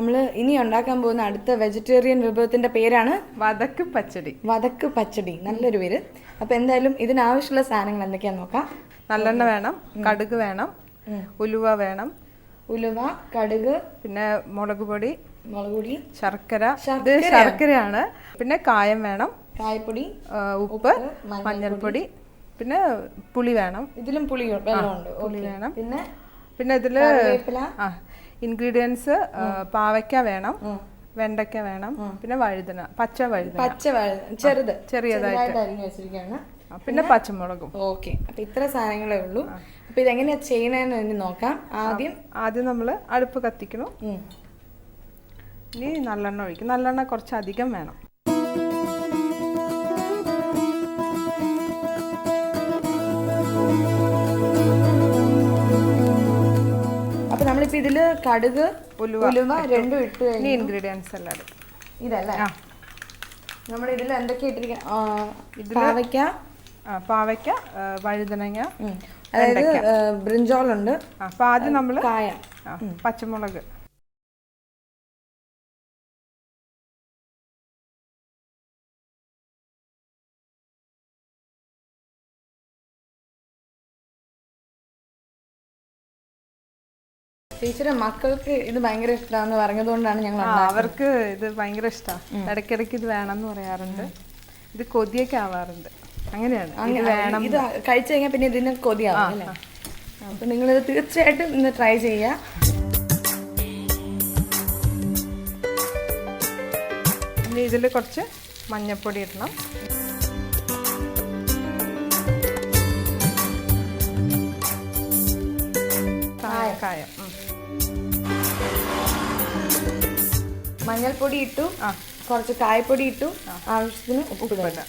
നമ്മൾ ഇനി ഉണ്ടാക്കാൻ പോകുന്ന അടുത്ത വെജിറ്റേറിയൻ വിഭവത്തിന്റെ പേരാണ് വതക്ക് പച്ചടി. വതക്ക് പച്ചടി, നല്ലൊരു പേര്. അപ്പോൾ എന്തായാലും ഇതിനാവശ്യമുള്ള സാധനങ്ങൾ എന്തൊക്കെയാണെന്ന് നോക്കാം. നല്ലെണ്ണ വേണം, കടുക് വേണം, ഉലുവ വേണം, ഉലുവ, കടുക്, പിന്നെ മുളക് പൊടി, ശർക്കര, ഇത് ശർക്കരയാണ്, പിന്നെ കായം വേണം, കായപ്പൊടി, ഉപ്പ്, മഞ്ഞൾപ്പൊടി, പിന്നെ പുളി വേണം. ഇതിലും പുളി വേണം. പിന്നെ ഇതില് ഇൻഗ്രീഡിയൻസ് പാവയ്ക്ക വേണം, വെണ്ടയ്ക്ക വേണം, പിന്നെ വഴുതന, പച്ച വഴുതന ചെറിയതായിട്ട്, പിന്നെ പച്ചമുളകും. ഓക്കെ, അപ്പൊ ഇത്ര സാധനങ്ങളേ ഉള്ളൂ. അപ്പൊ ഇതെങ്ങനെയാ ചെയ്യണമെന്ന് നോക്കാം. ആദ്യം നമ്മള് അടുപ്പ് കത്തിക്കണം. ഇനി നല്ലെണ്ണ ഒഴിക്കും. നല്ലെണ്ണ കുറച്ച് അധികം വേണം. അപ്പൊ നമ്മളിപ്പോ ഇതില് കടുക്, ഉലുവ രണ്ടും ഇട്ട് ഇനി ഇൻഗ്രീഡിയൻസ് എല്ലാം ഇതല്ലേ നമ്മുടെ ഇതിൽ എന്തൊക്കെ ഇട്ടിരിക്കുക? പാവയ്ക്ക, വഴുതനങ്ങ, അതായത് ബ്രിഞ്ചോൾ ഉണ്ട്. അപ്പൊ ആദ്യം നമ്മള് കായം, പച്ചമുളക്, ടീച്ചറെ മക്കൾക്ക് ഇത് ഭയങ്കര ഇഷ്ടമാണെന്ന് പറഞ്ഞതുകൊണ്ടാണ് ഞങ്ങൾ അവർക്ക് ഇത് ഭയങ്കര ഇഷ്ടമാണ്. ഇടയ്ക്കിടയ്ക്ക് ഇത് വേണമെന്ന് പറയാറുണ്ട്. ഇത് കൊതിയൊക്കെ ആവാറുണ്ട്. അങ്ങനെയാണ്, ഇത് കഴിച്ചു കഴിഞ്ഞാൽ പിന്നെ ഇതിന് കൊതിയാവും അല്ലേ? അപ്പൊ നിങ്ങളിത് തീർച്ചയായിട്ടും ഇന്ന് ട്രൈ ചെയ്യുക. ഇനി ഇതിൽ കുറച്ച് മഞ്ഞൾപ്പൊടി ഇടണം, കായം, മഞ്ഞൾപ്പൊടി ഇട്ടു, കുറച്ച് കായപ്പൊടി ഇട്ടു, ആവശ്യത്തിന് ഉപ്പ് ഇടാം.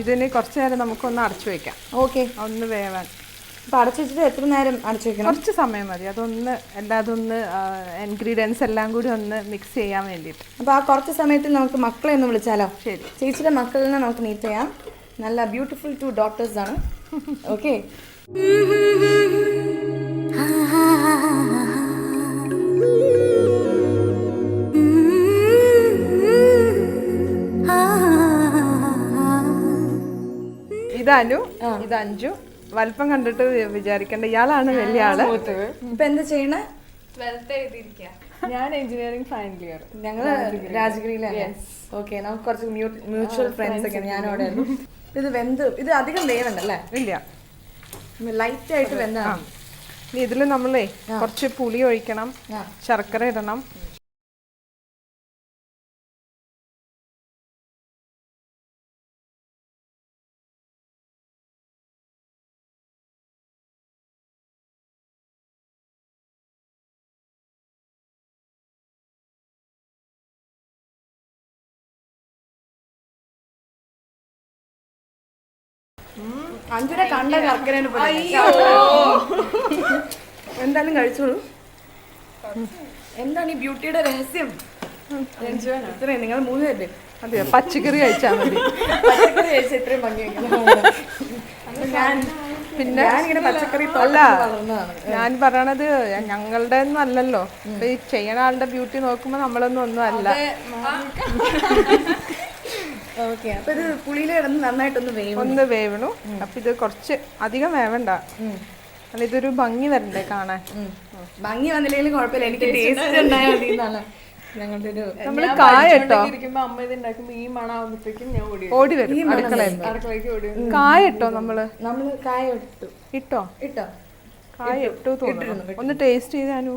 ഇതിന് കുറച്ച് നേരം നമുക്കൊന്ന് അടച്ചു വെക്കാം. ഓക്കെ, ഒന്ന് വേവാൻ. അപ്പൊ അടച്ചു വെച്ചിട്ട് എത്ര നേരം അടച്ചു വെക്കണം? കുറച്ച് സമയം മതി. അതൊന്ന് ഇൻഗ്രീഡിയൻസ് എല്ലാം കൂടി ഒന്ന് മിക്സ് ചെയ്യാൻ വേണ്ടിയിട്ട്. അപ്പൊ ആ കുറച്ച് സമയത്തിൽ നമുക്ക് മക്കളെ ഒന്ന് വിളിച്ചാലോ? ശരി. ചേച്ചിയുടെ മക്കളിനെ നമുക്ക് മീറ്റ് ചെയ്യാം. നല്ല ബ്യൂട്ടിഫുൾ 2 ഡോട്ടേഴ്സ് ആണ്. ഓക്കെ, ഇത് അനു, ഇത് അഞ്ജു. വലിപ്പം കണ്ടിട്ട് വിചാരിക്കേണ്ട ഇയാളാണ് വലിയ ആള്. ഇപ്പൊ എന്താ ചെയ്യണേ? ഞാൻ എഞ്ചിനീയറിംഗ് ഫൈനൽ ഇയർ. ഞങ്ങള് രാജഗിരിയിലാണ്. ഓക്കെ, നമുക്ക് കുറച്ച് മ്യൂച്വൽ ഫ്രണ്ട്സ് ഒക്കെ ഞാനവിടെ. ഇത് അധികം വേവണ്ടല്ലേ? ഇല്ല, ലൈറ്റ് ആയിട്ട് വെന്താണ്. ഇനി ഇതിൽ നമ്മളേ കുറച്ച് പുളി ഒഴിക്കണം, ശർക്കര ഇടണം. അഞ്ചുര കണ്ട ശർക്കരേനെ എന്തായാലും കഴിച്ചോളൂ. എന്താണ് ഈ ബ്യൂട്ടിയുടെ രഹസ്യം? ഇത്രയും നിങ്ങൾ 3 പേരല്ലേ? അതെയോ, പച്ചക്കറി കഴിച്ചാൽ മതി. പച്ചക്കറി കഴിച്ചാൽ ഇത്രയും പിന്നെ ഞാനിങ്ങനെ പച്ചക്കറി അല്ല, ഞാൻ പറയണത് ഞങ്ങളുടെ ഒന്നും അല്ലല്ലോ. ഇപ്പൊ ഈ ചെയ്യണ ആളുടെ ബ്യൂട്ടി നോക്കുമ്പോ ഒന്നും അല്ല. ഓക്കെ, അപ്പൊ ഇത് പുളിയിൽ കിടന്ന് നന്നായിട്ടൊന്ന് വേവണു. അപ്പൊ ഇത് കുറച്ച് അധികം വേവണ്ട, അല്ല ഇതൊരു ഭംഗി വരണ്ടേ കാണാൻ. ഭംഗി വന്നില്ലെങ്കിലും കുഴപ്പമില്ല, എനിക്ക് ടേസ്റ്റ് ഉണ്ടായാൽ മതി എന്നാണ് ഞങ്ങളുടെ ഒരു. നമ്മള് കായ ഇട്ടോ, അമ്മ ഇത് ഉണ്ടാക്കുമ്പോ ഈ മണാവുമ്പോഴത്തേക്കും ഞാൻ ഓടി വരും അടുക്കളയിലേക്ക് ഓടി. കായ ഇട്ടോ, നമ്മള് കായ ഇട്ടോ കായ ഇട്ടു തോന്നുന്നു. ഒന്ന് ടേസ്റ്റ് ചെയ്ത് അനു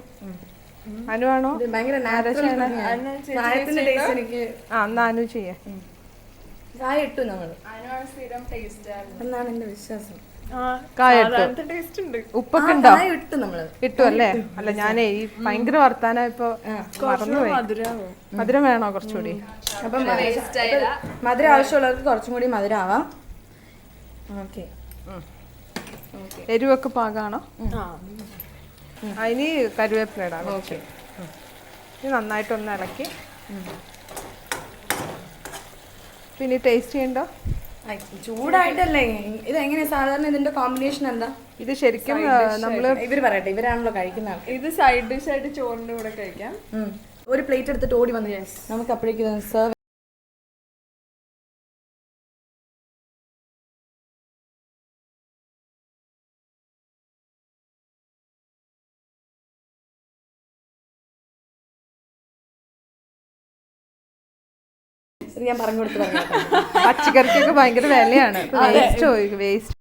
ആണോ? ഭയങ്കര എന്നാ അനു ചെയ്യേ. കായ ഇട്ടു നമ്മള് എന്നാണ് എന്റെ വിശ്വാസം. ഉപ്പൊക്കെ ഉണ്ടോ? ഇട്ടു അല്ലേ? അല്ല, ഞാനേ ഈ ഭയങ്കര വർത്താനം ഇപ്പൊ മറന്നുപോയി. മധുരം വേണോ കുറച്ചുകൂടി? അപ്പം മധുരം ആവശ്യമുള്ളവർക്ക് കുറച്ചും കൂടി മധുരം ആവാം. ഓക്കെ, എരിവൊക്കെ പാകാണോ? അതിന് കരുവേപ്പില ഇടാം. ഓക്കെ, ഇത് നന്നായിട്ടൊന്ന് ഇളക്കി. പിന്നെ ടേസ്റ്റ് ചെയ്യണ്ടോ? ചൂടായിട്ടല്ലേ ഇത്? എങ്ങനെയാ സാധാരണ ഇതിന്റെ കോമ്പിനേഷൻ എന്താ? ഇത് ശരിക്കും നമ്മള് ഇവര് പറയട്ടെ, ഇവരാണല്ലോ കഴിക്കുന്ന ആൾ. ഇത് സൈഡ് ഡിഷ് ആയിട്ട് ചോറിന്റെ കൂടെ കഴിക്കാം. ഒരു പ്ലേറ്റ് എടുത്തിട്ട് ഓടി വന്നു. നമുക്ക് അപ്പോഴേക്കും സെർവ്. ഞാൻ പറഞ്ഞു കൊടുത്തു. പച്ചക്കറിക്കൊക്കെ ഭയങ്കര വിലയാണ്. വേസ്റ്റ്